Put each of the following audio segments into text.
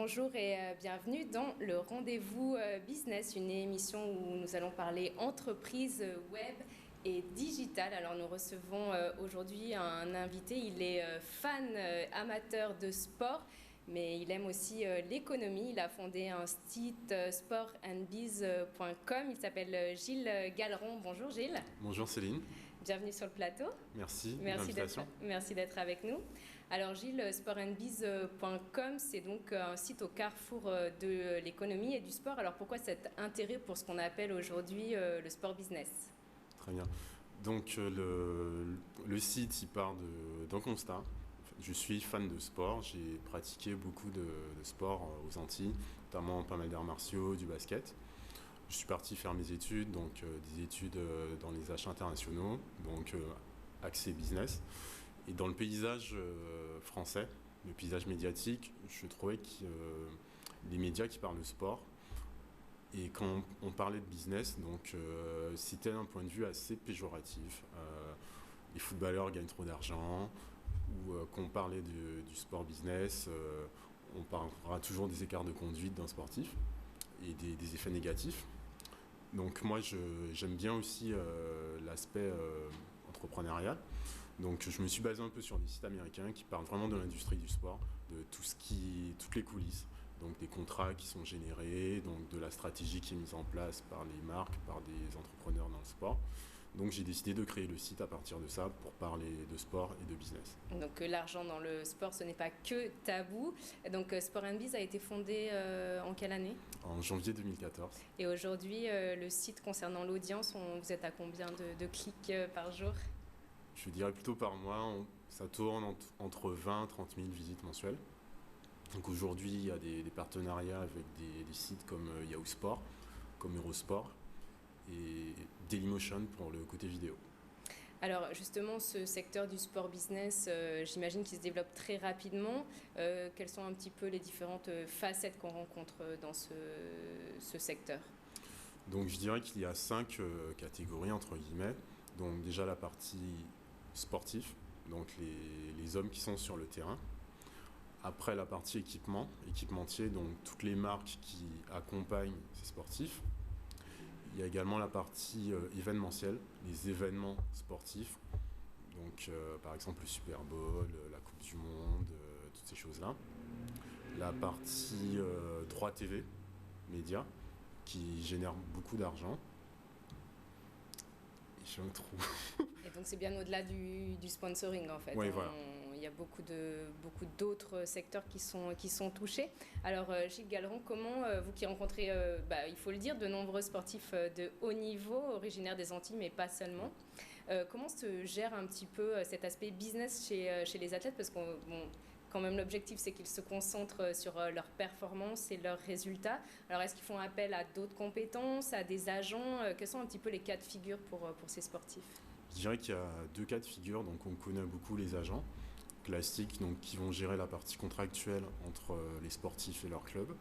Bonjour et bienvenue dans le Rendez-vous Business, une émission où nous allons parler entreprise, web et digital. Alors nous recevons aujourd'hui un invité, il est fan amateur de sport, mais il aime aussi l'économie. Il a fondé un site sportandbiz.com. Il s'appelle Gilles Galleron. Bonjour Gilles. Bonjour Céline. Bienvenue sur le plateau. Merci de l'invitation. Merci d'être avec nous. Alors Gilles, sportandbiz.com, c'est donc un site au carrefour de l'économie et du sport. Alors pourquoi cet intérêt pour ce qu'on appelle aujourd'hui le sport business? Très bien. Donc le site, il part d'un constat. Je suis fan de sport, j'ai pratiqué beaucoup de sport aux Antilles, notamment pas mal d'arts martiaux, du basket. Je suis parti faire mes études, donc des études dans les achats internationaux, donc axé business. Et dans le paysage français, le paysage médiatique, je trouvais que les médias qui parlent de sport, et quand on parlait de business, donc c'était un point de vue assez péjoratif. Les footballeurs gagnent trop d'argent, ou quand on parlait du sport business, on parlera toujours des écarts de conduite d'un sportif et des effets négatifs. Donc moi j'aime bien aussi l'aspect entrepreneurial. Donc je me suis basé un peu sur des sites américains qui parlent vraiment de l'industrie du sport, de toutes les coulisses, donc des contrats qui sont générés, donc de la stratégie qui est mise en place par les marques, par des entrepreneurs dans le sport. Donc j'ai décidé de créer le site à partir de ça pour parler de sport et de business. Donc l'argent dans le sport, ce n'est pas que tabou. Donc Sport Biz a été fondé en quelle année? En janvier 2014. Et aujourd'hui, le site concernant l'audience, vous êtes à combien de clics par jour? Je dirais plutôt par mois, ça tourne entre 20 et 30 000 visites mensuelles. Donc aujourd'hui, il y a des partenariats avec des sites comme Yahoo Sport, comme Eurosport et Dailymotion pour le côté vidéo. Alors justement, ce secteur du sport business, j'imagine qu'il se développe très rapidement. Quelles sont un petit peu les différentes facettes qu'on rencontre dans ce secteur? Donc je dirais qu'il y a 5 catégories entre guillemets. Donc déjà la partie sportif, donc les hommes qui sont sur le terrain. Après la partie équipementier, donc toutes les marques qui accompagnent ces sportifs. Il y a également la partie événementielle, les événements sportifs, donc par exemple le Super Bowl, la Coupe du Monde, toutes ces choses-là. La partie droit TV, médias, qui génère beaucoup d'argent. Et je me trouve. Et donc c'est bien au-delà du sponsoring en fait. Oui, voilà. Il y a beaucoup d'autres secteurs qui sont touchés. Alors Gilles Galleron, comment vous qui rencontrez, il faut le dire, de nombreux sportifs de haut niveau, originaires des Antilles, mais pas seulement, comment se gère un petit peu cet aspect business chez les athlètes? Parce que quand même l'objectif c'est qu'ils se concentrent sur leurs performances et leurs résultats. Alors est-ce qu'ils font appel à d'autres compétences, à des agents? Quels sont un petit peu les cas de figure pour ces sportifs? Je dirais qu'il y a 2 cas de figure, donc on connaît beaucoup les agents classiques, donc qui vont gérer la partie contractuelle entre les sportifs et leur club.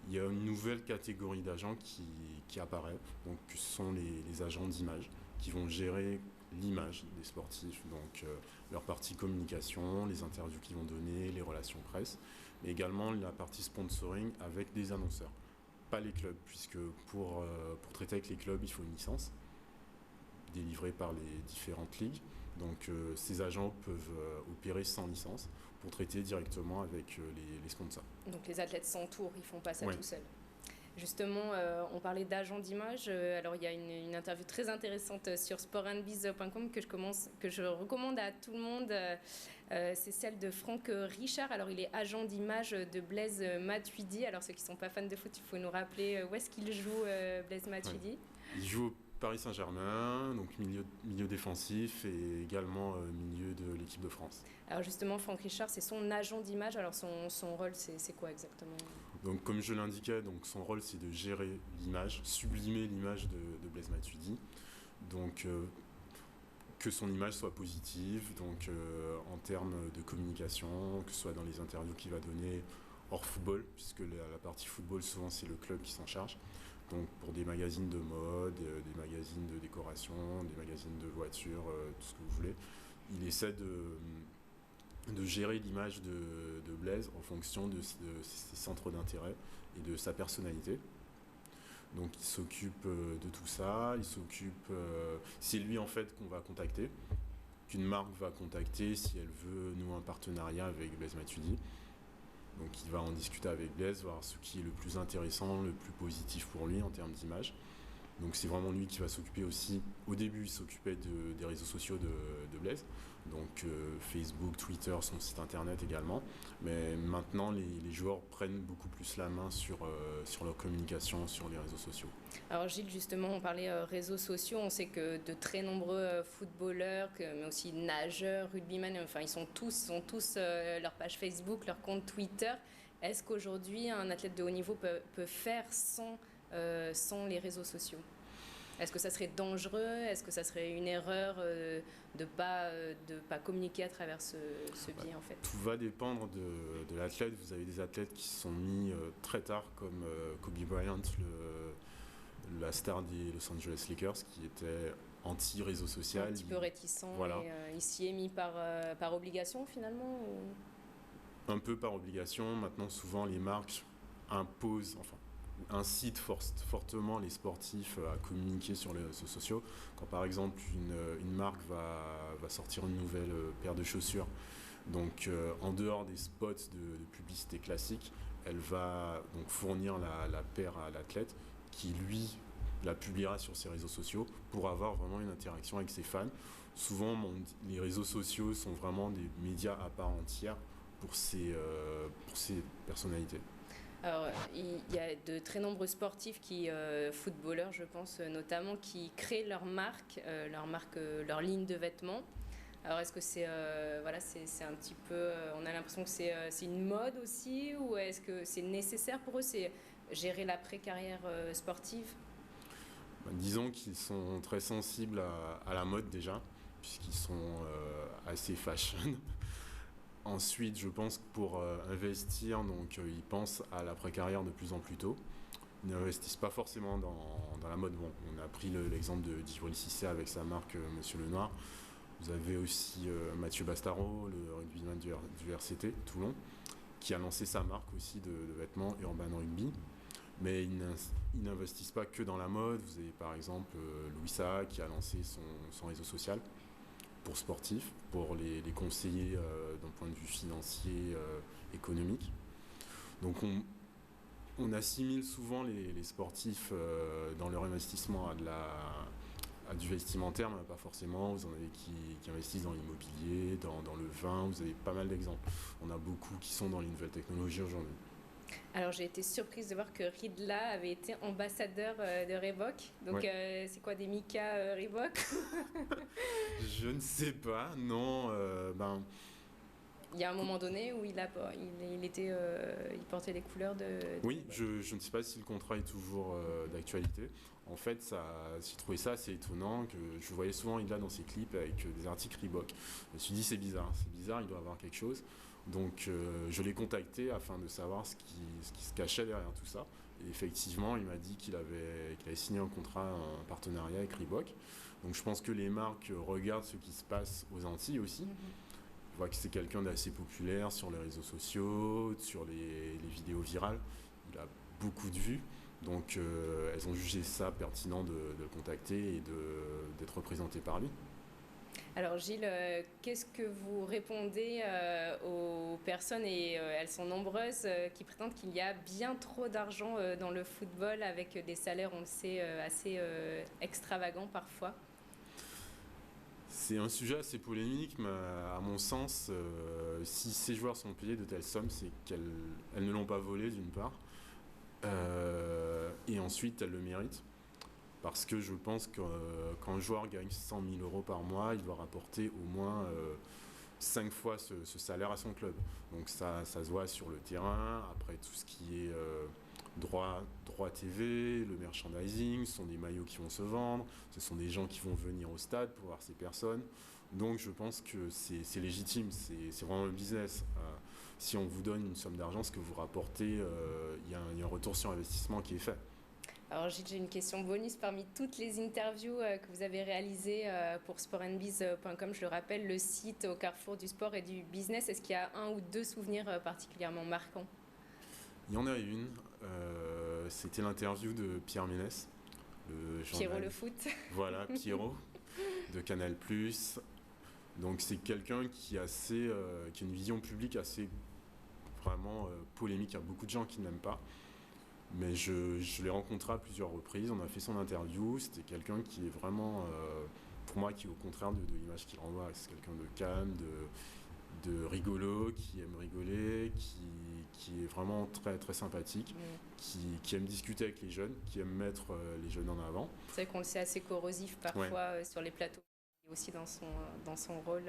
Il y a une nouvelle catégorie d'agents qui apparaît, donc ce sont les agents d'image, qui vont gérer l'image des sportifs, donc leur partie communication, les interviews qu'ils vont donner, les relations presse, mais également la partie sponsoring avec des annonceurs. Pas les clubs, puisque pour traiter avec les clubs, il faut une licence délivrée par les différentes ligues. Donc ces agents peuvent opérer sans licence pour traiter directement avec les sponsors. Donc les athlètes s'entourent, ils ne font pas ça Oui. tout seuls. Justement, on parlait d'agents d'image. Alors, il y a une interview très intéressante sur sportandbiz.com que je recommande à tout le monde. C'est celle de Franck Richard. Alors, il est agent d'image de Blaise Matuidi. Alors, ceux qui ne sont pas fans de foot, il faut nous rappeler où est-ce qu'il joue, Blaise Matuidi. Ouais. Il joue au Paris Saint-Germain, donc milieu défensif et également milieu de l'équipe de France. Alors justement, Franck Richard, c'est son agent d'image. Alors son rôle, c'est quoi exactement? Donc comme je l'indiquais, donc son rôle c'est de gérer l'image, sublimer l'image de Blaise Matuidi. Donc que son image soit positive, donc en termes de communication, que ce soit dans les interviews qu'il va donner hors football, puisque la partie football souvent c'est le club qui s'en charge. Donc pour des magazines de mode, des magazines de décoration, des magazines de voitures, tout ce que vous voulez. Il essaie de gérer l'image de Blaise en fonction de ses centres d'intérêt et de sa personnalité. Donc il s'occupe de tout ça, c'est lui en fait qu'on va contacter, qu'une marque va contacter si elle veut nouer un partenariat avec Blaise Matuidi. Donc il va en discuter avec Blaise, voir ce qui est le plus intéressant, le plus positif pour lui en termes d'image. Donc c'est vraiment lui qui va s'occuper aussi. Au début, il s'occupait des réseaux sociaux de Blaise, donc Facebook, Twitter, son site internet également. Mais maintenant, les joueurs prennent beaucoup plus la main sur leur communication sur les réseaux sociaux. Alors Gilles, justement, on parlait réseaux sociaux. On sait que de très nombreux footballeurs, mais aussi nageurs, rugbymen, enfin ils ont tous leur page Facebook, leur compte Twitter. Est-ce qu'aujourd'hui, un athlète de haut niveau peut faire sans les réseaux sociaux? Est-ce que ça serait dangereux? Est-ce que ça serait une erreur de pas communiquer à travers ce biais en fait? Tout va dépendre de l'athlète. Vous avez des athlètes qui se sont mis très tard, comme Kobe Bryant, la star des Los Angeles Lakers, qui était anti-réseau social. Un petit peu réticent. Voilà. Et il s'y est mis par obligation finalement Un peu par obligation. Maintenant, souvent, les marques imposent, incitent fortement les sportifs à communiquer sur les réseaux sociaux. Quand par exemple une marque va sortir une nouvelle paire de chaussures, donc en dehors des spots de publicité classique, elle va donc fournir la paire à l'athlète qui lui la publiera sur ses réseaux sociaux pour avoir vraiment une interaction avec ses fans. Souvent, les réseaux sociaux sont vraiment des médias à part entière pour ces personnalités. Alors, il y a de très nombreux sportifs footballeurs, je pense notamment, qui créent leur ligne de vêtements. Alors, est-ce que c'est un petit peu, on a l'impression que c'est une mode aussi, ou est-ce que c'est nécessaire pour eux, c'est gérer l'après-carrière sportive? Disons qu'ils sont très sensibles à la mode déjà, puisqu'ils sont assez fashion. Ensuite, je pense que pour investir, donc ils pensent à l'après-carrière de plus en plus tôt. Ils n'investissent pas forcément dans la mode. Bon, on a pris l'exemple de Djibril Cissé avec sa marque Monsieur Lenoir. Vous avez aussi Mathieu Bastaro, le rugbyman du RCT Toulon, qui a lancé sa marque aussi de vêtements Urban Rugby. Mais ils n'investissent pas que dans la mode. Vous avez par exemple Louis Saha qui a lancé son réseau social pour sportifs, pour les conseiller d'un point de vue financier, économique. Donc on assimile souvent les sportifs dans leur investissement à du vestimentaire, mais pas forcément. Vous en avez qui investissent dans l'immobilier, dans le vin, vous avez pas mal d'exemples. On a beaucoup qui sont dans les nouvelles technologies aujourd'hui. Alors j'ai été surprise de voir que Ridla avait été ambassadeur de Reebok. Donc ouais. C'est quoi, des Mika Reebok? Je ne sais pas, non. Il y a un moment donné où il portait les couleurs de... Oui, je ne sais pas si le contrat est toujours d'actualité. En fait, j'ai trouvé ça assez étonnant, que je voyais souvent Ridla dans ses clips avec des articles Reebok. Je me suis dit c'est bizarre, il doit y avoir quelque chose. Donc je l'ai contacté afin de savoir ce qui se cachait derrière tout ça. Et effectivement, il m'a dit qu'il avait signé un contrat, un partenariat avec Reebok. Donc je pense que les marques regardent ce qui se passe aux Antilles aussi. Je vois que c'est quelqu'un d'assez populaire sur les réseaux sociaux, sur les vidéos virales. Il a beaucoup de vues. Donc elles ont jugé ça pertinent de le contacter et d'être représenté par lui. Alors Gilles, qu'est-ce que vous répondez aux personnes, et elles sont nombreuses, qui prétendent qu'il y a bien trop d'argent dans le football, avec des salaires, on le sait, assez extravagants parfois? C'est un sujet assez polémique, mais à mon sens, si ces joueurs sont payés de telles sommes, c'est qu'elles ne l'ont pas volé d'une part, et ensuite elles le méritent. Parce que je pense que quand un joueur gagne 100 000 euros par mois, il doit rapporter au moins 5 fois ce salaire à son club. Donc ça se voit sur le terrain. Après, tout ce qui est droit TV, le merchandising, ce sont des maillots qui vont se vendre, ce sont des gens qui vont venir au stade pour voir ces personnes. Donc je pense que c'est légitime, c'est vraiment un business. Si on vous donne une somme d'argent, ce que vous rapportez, il y a un retour sur investissement qui est fait. Alors Gilles, j'ai une question bonus parmi toutes les interviews que vous avez réalisées pour sportandbiz.com. Je le rappelle, le site au carrefour du sport et du business. Est-ce qu'il y a un ou deux souvenirs particulièrement marquants? Il y en a une, c'était l'interview de Pierre Ménès, le Pierrot le journaliste. foot. Voilà, Pierrot de Canal+. Donc c'est quelqu'un qui a une vision publique assez vraiment polémique. Il y a beaucoup de gens qui ne l'aiment pas. Mais je l'ai rencontré à plusieurs reprises, on a fait son interview. C'était quelqu'un qui est vraiment, pour moi, qui est au contraire de l'image qu'il renvoie. C'est quelqu'un de calme, de rigolo, qui aime rigoler, qui est vraiment très, très sympathique, qui aime discuter avec les jeunes, qui aime mettre les jeunes en avant. C'est vrai qu'on le sait assez corrosif parfois Ouais. sur les plateaux. Et aussi dans son rôle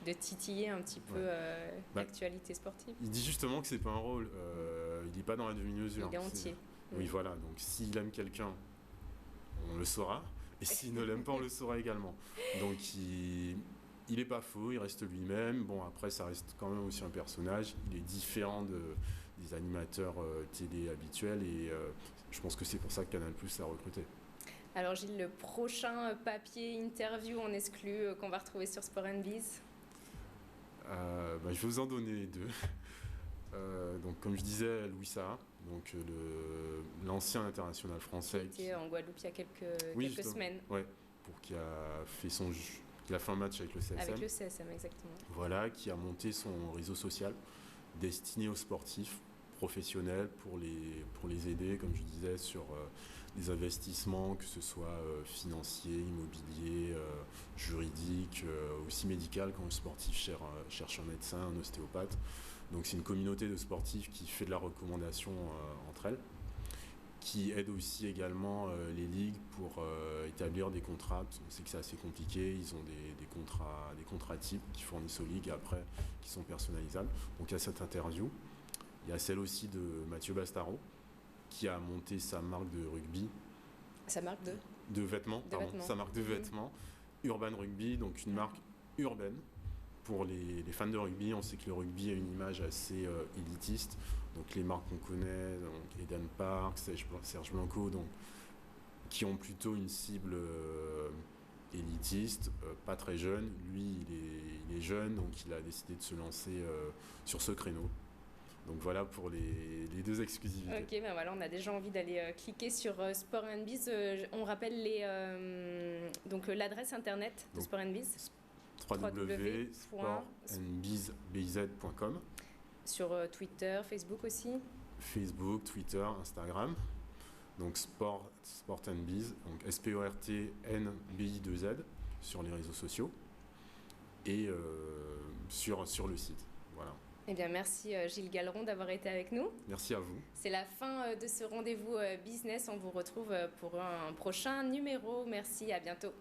de titiller un petit peu l'actualité sportive. Il dit justement que c'est pas un rôle, il n'est pas dans la demi-mesure. Il est entier. Oui, voilà. Donc s'il aime quelqu'un, on le saura. Et s'il ne l'aime pas, on le saura également. Donc il est pas faux, il reste lui-même. Bon, après, ça reste quand même aussi un personnage. Il est différent des animateurs télé habituels. Et je pense que c'est pour ça que Canal+ l'a recruté. Alors Gilles, le prochain papier interview en exclu qu'on va retrouver sur Sport & Biz? Je vais vous en donner deux. Donc, comme je disais, Louis Saha, donc l'ancien international français. Qui était en Guadeloupe il y a quelques semaines. Ouais, qui a fait qui a fait un match avec le CSM. Avec le CSM, exactement. Voilà, qui a monté son réseau social destiné aux sportifs professionnels pour les aider, comme je disais, sur les investissements, que ce soit financiers, immobiliers, juridiques, aussi médical quand le sportif cherche un médecin, un ostéopathe. Donc c'est une communauté de sportifs qui fait de la recommandation entre elles, qui aide aussi également les ligues pour établir des contrats. On sait que c'est assez compliqué, ils ont des contrats types qui fournissent aux ligues et après qui sont personnalisables. Donc il y a cette interview. Il y a celle aussi de Mathieu Bastaro qui a monté sa marque de rugby. Sa marque de vêtements, sa marque de vêtements, Urban Rugby, donc une marque urbaine. Pour les fans de rugby, on sait que le rugby a une image assez élitiste. Donc les marques qu'on connaît, donc Eden Park, Serge Blanco, donc, qui ont plutôt une cible élitiste, pas très jeune. Lui, il est jeune, donc il a décidé de se lancer sur ce créneau. Donc voilà pour les deux exclusivités. Ok, ben voilà, on a déjà envie d'aller cliquer sur Sport & Biz. On rappelle donc l'adresse internet de Sport & Biz. www.sportandbiz.com. Sur Twitter, Facebook aussi. Facebook, Twitter, Instagram. Donc Sport & Biz, donc SPORTNBI2Z sur les réseaux sociaux et sur le site. Voilà. Eh bien, merci Gilles Galeron d'avoir été avec nous. Merci à vous. C'est la fin de ce rendez-vous business. On vous retrouve pour un prochain numéro. Merci, à bientôt.